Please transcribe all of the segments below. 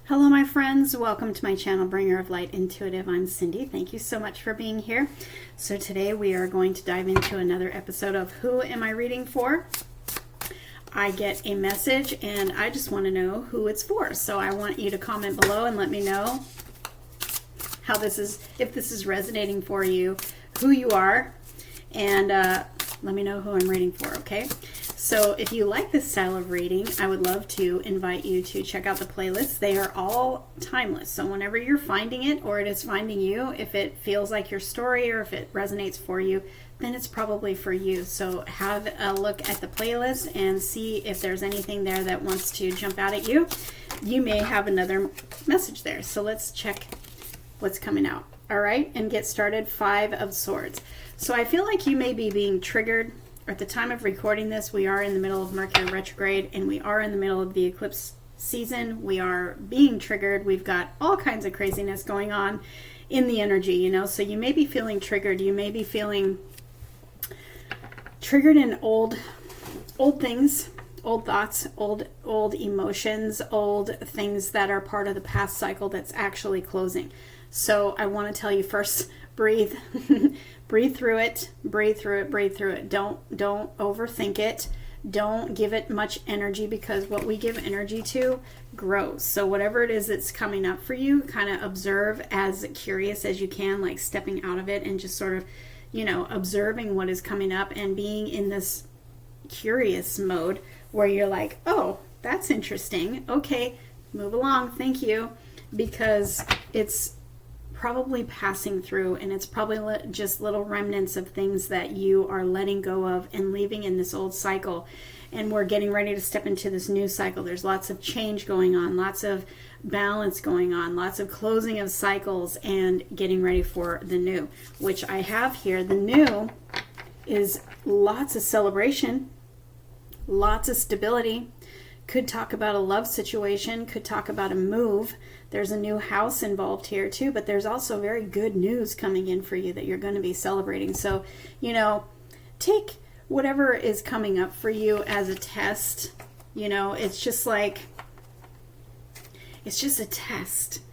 Hello, my friends. Welcome to my channel, Bringer of Light Intuitive. I'm Cindy. Thank you so much for being here. So today we are going to dive into another episode of Who Am I Reading For? I get a message and I just want to know who it's for. So I want you to comment below and let me know how this is, if this is resonating for you, who you are, and let me know who I'm reading for, okay? So if you like this style of reading, I would love to invite you to check out the playlists. They are all timeless. So whenever you're finding it or it is finding you, if it feels like your story or if it resonates for you, then it's probably for you. So have a look at the playlist and see if there's anything there that wants to jump out at you. You may have another message there. So let's check what's coming out. All right, and get started. 5 of Swords. So I feel like you may be being triggered. At the time of recording this, we are in the middle of Mercury retrograde and we are in the middle of the eclipse season. We are being triggered. We've got all kinds of craziness going on in the energy, you know. So you may be feeling triggered. You may be feeling triggered in old things, old thoughts, old emotions, old things that are part of the past cycle that's actually closing. So I want to tell you first, breathe. Breathe through it, breathe through it, breathe through it. Don't overthink it. Don't give it much energy, because what we give energy to grows. So whatever it is that's coming up for you, kind of observe as curious as you can, like stepping out of it and just sort of, you know, observing what is coming up and being in this curious mode where you're like, oh, that's interesting. Okay, move along. Thank you. Because it's probably passing through, and it's probably just little remnants of things that you are letting go of and leaving in this old cycle, and we're getting ready to step into this new cycle. There's lots of change going on, lots of balance going on, lots of closing of cycles and getting ready for the new, which I have here. The new is lots of celebration, lots of stability. Could talk about a love situation, could talk about a move. There's a new house involved here too, but there's also very good news coming in for you that you're going to be celebrating. So, you know, take whatever is coming up for you as a test. You know, it's just like, it's just a test.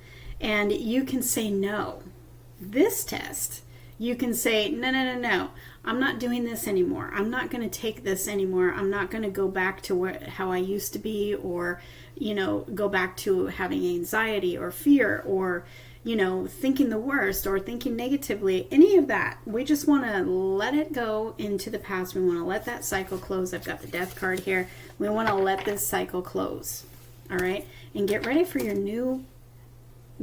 And you can say no. This test, you can say, no. I'm not doing this anymore. I'm not going to take this anymore. I'm not going to go back to how I used to be, or, you know, go back to having anxiety or fear or, you know, thinking the worst or thinking negatively. Any of that. We just want to let it go into the past. We want to let that cycle close. I've got the Death card here. We want to let this cycle close. All right? And get ready for your new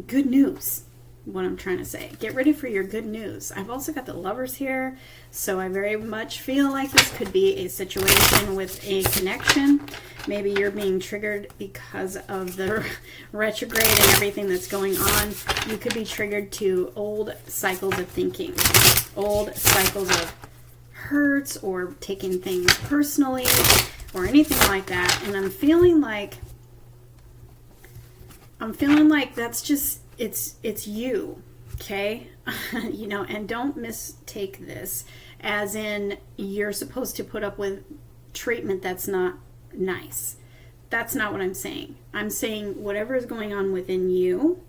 good news. What I'm trying to say. Get ready for your good news. I've also got the Lovers here, so I very much feel like this could be a situation with a connection. Maybe you're being triggered because of the retrograde and everything that's going on. You could be triggered to old cycles of thinking, old cycles of hurts or taking things personally or anything like that. And I'm feeling like that's just, it's you, okay? You know, and don't mistake this as in you're supposed to put up with treatment that's not nice. That's not what I'm saying. I'm saying whatever is going on within you,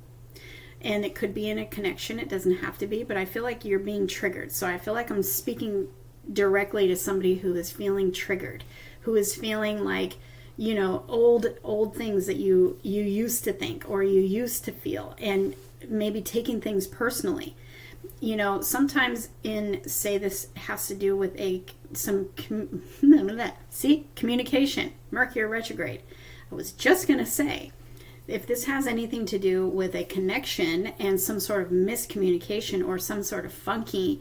and it could be in a connection, it doesn't have to be, but I feel like you're being triggered. So I feel like I'm speaking directly to somebody who is feeling triggered, who is feeling like, you know, old things that you used to think or you used to feel, and maybe taking things personally. You know, sometimes say this has to do with communication, Mercury retrograde. I was just going to say, if this has anything to do with a connection and some sort of miscommunication or some sort of funky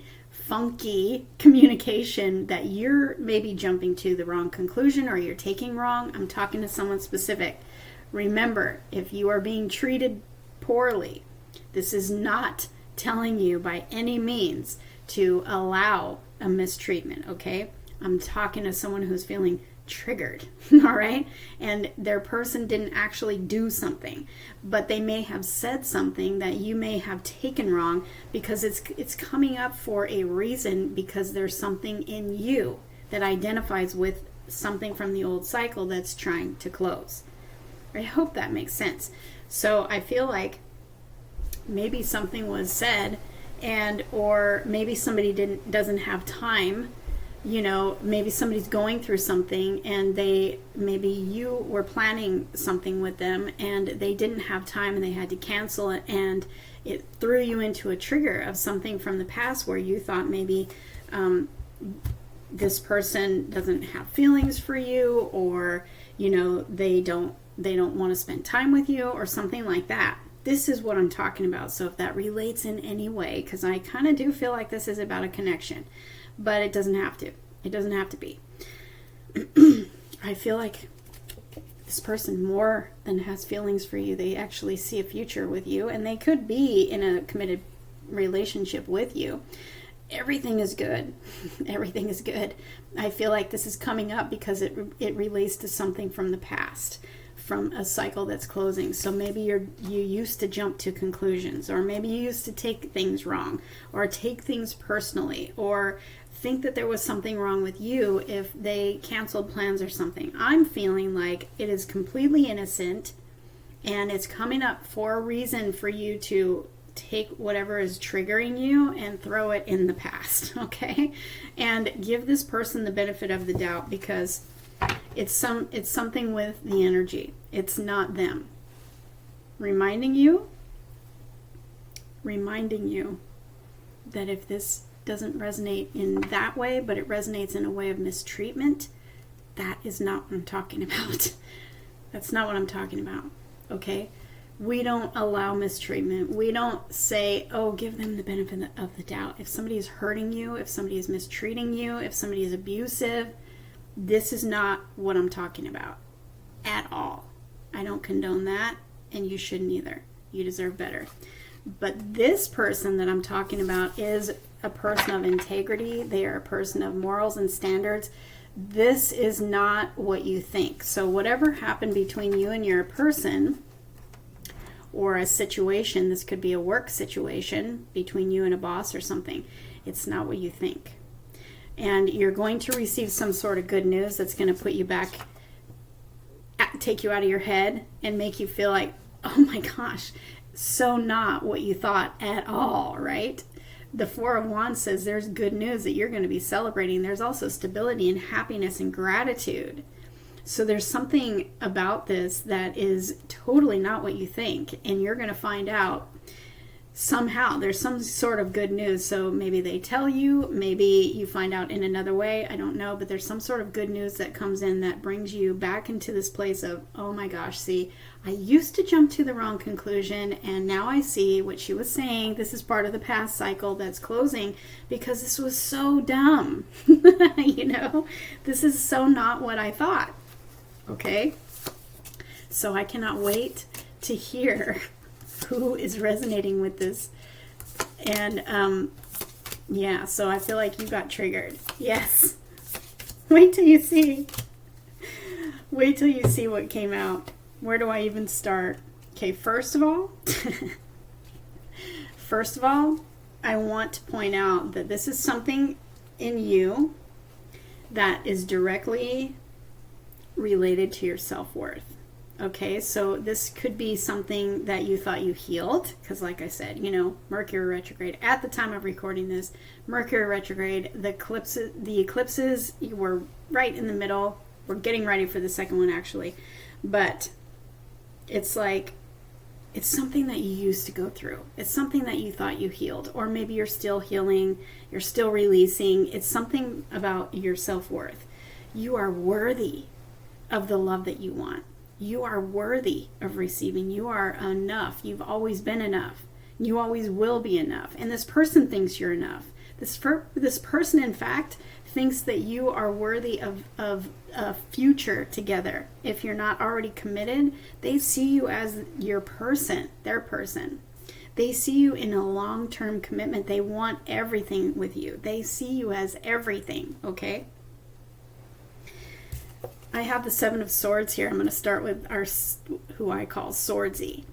communication that you're maybe jumping to the wrong conclusion or you're taking wrong, I'm talking to someone specific. Remember, if you are being treated poorly, this is not telling you by any means to allow a mistreatment, okay? I'm talking to someone who's feeling triggered, all right? And their person didn't actually do something, but they may have said something that you may have taken wrong, because it's coming up for a reason, because there's something in you that identifies with something from the old cycle that's trying to close. I hope that makes sense. So I feel like maybe something was said, and or maybe somebody doesn't have time. Maybe somebody's going through something, and maybe you were planning something with them and they didn't have time and they had to cancel it, and it threw you into a trigger of something from the past where you thought maybe this person doesn't have feelings for you, or they don't want to spend time with you, or something like that. This is what I'm talking about. So if that relates in any way, because I kind of do feel like this is about a connection, but it doesn't have to. It doesn't have to be. I feel like this person more than has feelings for you. They actually see a future with you, and they could be in a committed relationship with you. Everything is good. Everything is good. I feel like this is coming up because it relates to something from the past, from a cycle that's closing. So maybe you used to jump to conclusions, or maybe you used to take things wrong, or take things personally, or think that there was something wrong with you if they canceled plans or something. I'm feeling like it is completely innocent, and it's coming up for a reason for you to take whatever is triggering you and throw it in the past, okay? And give this person the benefit of the doubt, because it's something with the energy. It's not them. Reminding you that if this doesn't resonate in that way, but it resonates in a way of mistreatment, that is not what I'm talking about. That's not what I'm talking about, okay? We don't allow mistreatment. We don't say, oh, give them the benefit of the doubt. If somebody is hurting you, if somebody is mistreating you, if somebody is abusive, this is not what I'm talking about at all. I don't condone that, and you shouldn't either. You deserve better. But this person that I'm talking about is a person of integrity. They are a person of morals and standards. This is not what you think. So whatever happened between you and your person, or a situation, this could be a work situation between you and a boss or something, it's not what you think. And you're going to receive some sort of good news that's going to put you back, take you out of your head and make you feel like, oh my gosh, so not what you thought at all, right? The Four of Wands says there's good news that you're going to be celebrating. There's also stability and happiness and gratitude. So there's something about this that is totally not what you think, and you're going to find out somehow. There's some sort of good news. So maybe they tell you, maybe you find out in another way, I don't know, but there's some sort of good news that comes in that brings you back into this place of, oh my gosh, see, I used to jump to the wrong conclusion, and now I see what she was saying. This is part of the past cycle that's closing, because this was so dumb. This is so not what I thought. Okay? So I cannot wait to hear who is resonating with this. And so I feel like you got triggered. Yes. Wait till you see what came out. Where do I even start? Okay, first of all, I want to point out that this is something in you that is directly related to your self-worth. Okay, so this could be something that you thought you healed, because like I said, Mercury retrograde. At the time of recording this, Mercury retrograde, the eclipses, you were right in the middle. We're getting ready for the second one, actually. But it's like, it's something that you used to go through. It's something that you thought you healed. Or maybe you're still healing, you're still releasing. It's something about your self-worth. You are worthy of the love that you want. You are worthy of receiving. You are enough. You've always been enough. You always will be enough. And this person thinks you're enough. This person, in fact, thinks that you are worthy of a future together. If you're not already committed, they see you as your person, their person. They see you in a long-term commitment. They want everything with you. They see you as everything, okay? I have the Seven of Swords here. I'm going to start with who I call Swordsy.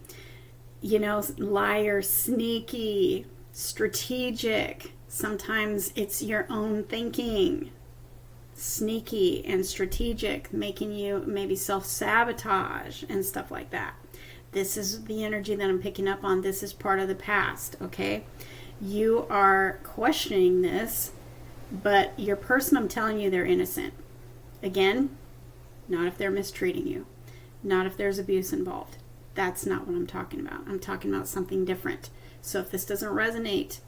Liar, sneaky, strategic. Sometimes it's your own thinking. Sneaky and strategic, making you maybe self-sabotage and stuff like that. This is the energy that I'm picking up on. This is part of the past, okay? You are questioning this, but your person, I'm telling you, they're innocent. Again, not if they're mistreating you. Not if there's abuse involved. That's not what I'm talking about. I'm talking about something different. So if this doesn't resonate,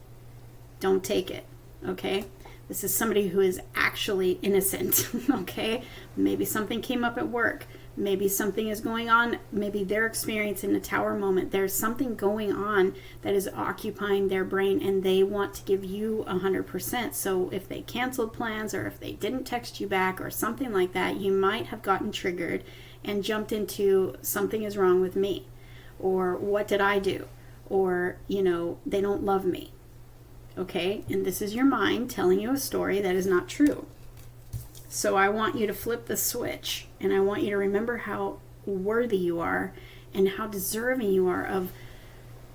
don't take it, okay? This is somebody who is actually innocent, okay? Maybe something came up at work. Maybe something is going on. Maybe they're experiencing a tower moment. There's something going on that is occupying their brain, and they want to give you 100%. So if they canceled plans, or if they didn't text you back or something like that, you might have gotten triggered and jumped into something is wrong with me, or what did I do, or, they don't love me. Okay, and this is your mind telling you a story that is not true. So I want you to flip the switch, and I want you to remember how worthy you are and how deserving you are of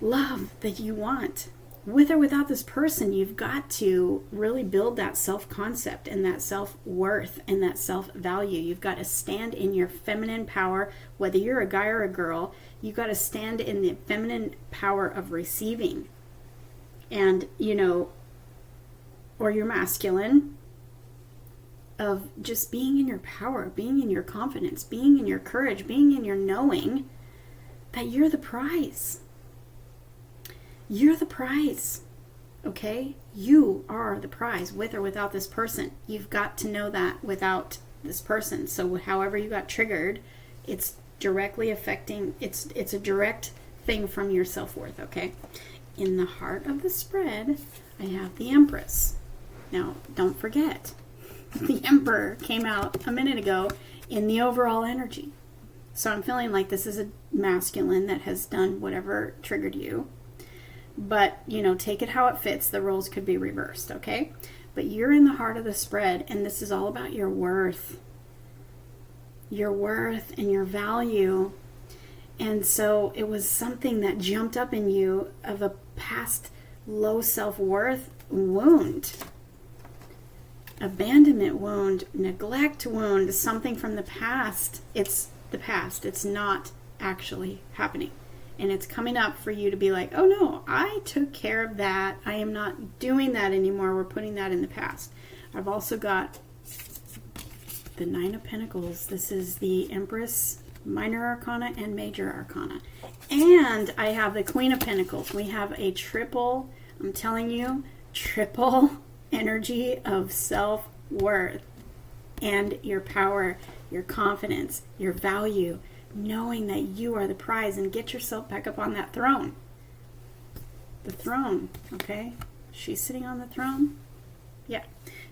love that you want. With or without this person, you've got to really build that self-concept and that self-worth and that self-value. You've got to stand in your feminine power, whether you're a guy or a girl. You've got to stand in the feminine power of receiving. And, or you're masculine, of just being in your power, being in your confidence, being in your courage, being in your knowing that you're the prize. You're the prize, okay? You are the prize, with or without this person. You've got to know that without this person. So however you got triggered, it's directly affecting, it's a direct thing from your self-worth, okay? In the heart of the spread, I have the Empress. Now, don't forget, the Emperor came out a minute ago in the overall energy. So I'm feeling like this is a masculine that has done whatever triggered you. But, take it how it fits. The roles could be reversed, okay? But you're in the heart of the spread, and this is all about your worth. Your worth and your value. And so it was something that jumped up in you of a past low self-worth wound. Abandonment wound, neglect wound, something from the past. It's the past. It's not actually happening. And it's coming up for you to be like, oh no, I took care of that. I am not doing that anymore. We're putting that in the past. I've also got the Nine of Pentacles. This is the Empress, Minor Arcana and Major Arcana. And I have the Queen of Pentacles. We have a triple, I'm telling you, triple energy of self-worth and your power, your confidence, your value, knowing that you are the prize, and get yourself back up on that throne. The throne, okay? She's sitting on the throne. Yeah.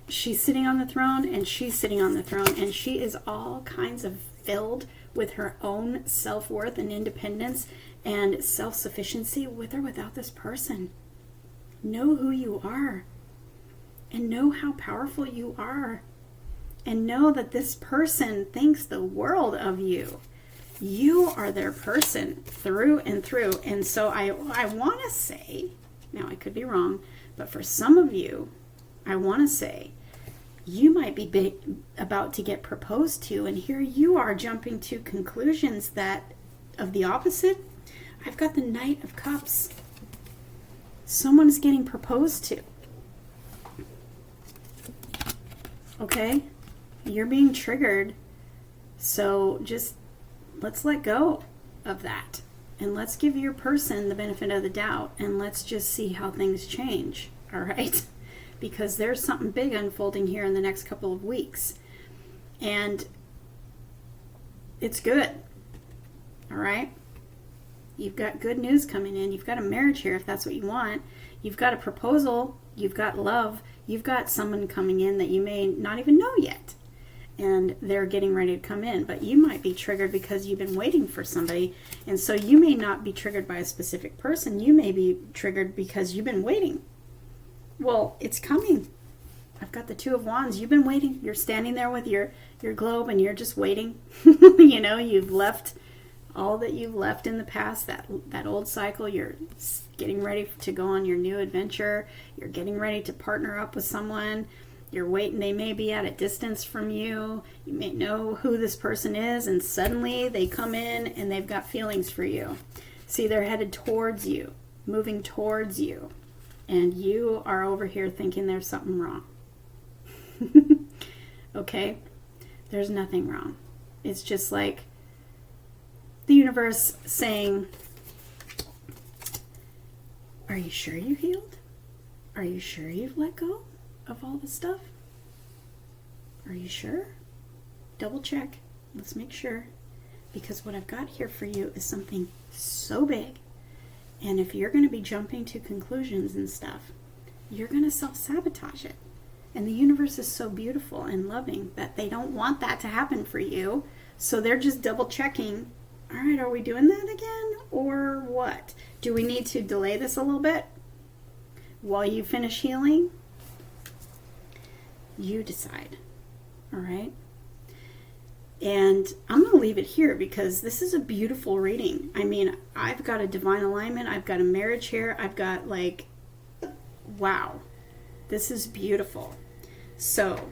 She's sitting on the throne, and she's sitting on the throne, and she is all kinds of filled with her own self-worth and independence and self-sufficiency, with or without this person. Know who you are, and know how powerful you are, and know that this person thinks the world of you. You are their person through and through. And so I want to say, now I could be wrong, but for some of you, I want to say, you might be about to get proposed to, and here you are jumping to conclusions that of the opposite. I've got the Knight of Cups. Someone's getting proposed to. Okay? You're being triggered. So just let's let go of that. And let's give your person the benefit of the doubt. And let's just see how things change. All right? Because there's something big unfolding here in the next couple of weeks. And it's good. All right? You've got good news coming in. You've got a marriage here if that's what you want. You've got a proposal. You've got love. You've got someone coming in that you may not even know yet. And they're getting ready to come in. But you might be triggered because you've been waiting for somebody. And so you may not be triggered by a specific person. You may be triggered because you've been waiting. Well, it's coming. I've got the Two of Wands. You've been waiting. You're standing there with your globe and you're just waiting. You've left all that you've left in the past, that old cycle. You're getting ready to go on your new adventure. You're getting ready to partner up with someone. You're waiting. They may be at a distance from you. You may know who this person is, and suddenly they come in and they've got feelings for you. See, they're headed towards you, moving towards you, and you are over here thinking there's something wrong. Okay? There's nothing wrong. It's just like the universe saying, are you sure you healed? Are you sure you've let go of all the stuff? Are you sure? Double check. Let's make sure. Because what I've got here for you is something so big. And if you're going to be jumping to conclusions and stuff, you're going to self-sabotage it. And the universe is so beautiful and loving that they don't want that to happen for you. So they're just double checking. All right, are we doing that again or what? Do we need to delay this a little bit while you finish healing? You decide. All right? And I'm going to leave it here because this is a beautiful reading. I mean, I've got a divine alignment. I've got a marriage here. I've got like, wow, this is beautiful. So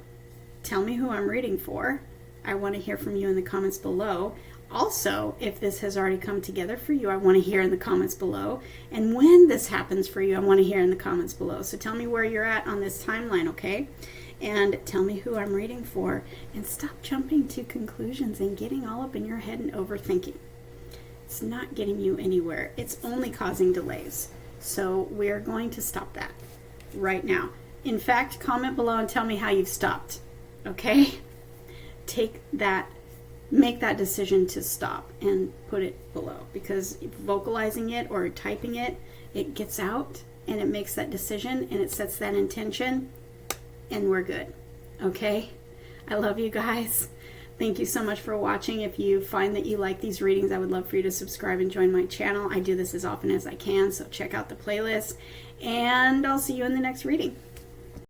tell me who I'm reading for. I want to hear from you in the comments below. Also, if this has already come together for you, I want to hear in the comments below. And when this happens for you, I want to hear in the comments below. So tell me where you're at on this timeline, okay? And tell me who I'm reading for. And stop jumping to conclusions and getting all up in your head and overthinking. It's not getting you anywhere. It's only causing delays. So we're going to stop that right now. In fact, comment below and tell me how you've stopped, okay? Make that decision to stop and put it below, because vocalizing it or typing it, it gets out and it makes that decision and it sets that intention and we're good, okay? I love you guys. Thank you so much for watching. If you find that you like these readings, I would love for you to subscribe and join my channel. I do this as often as I can, so check out the playlist and I'll see you in the next reading.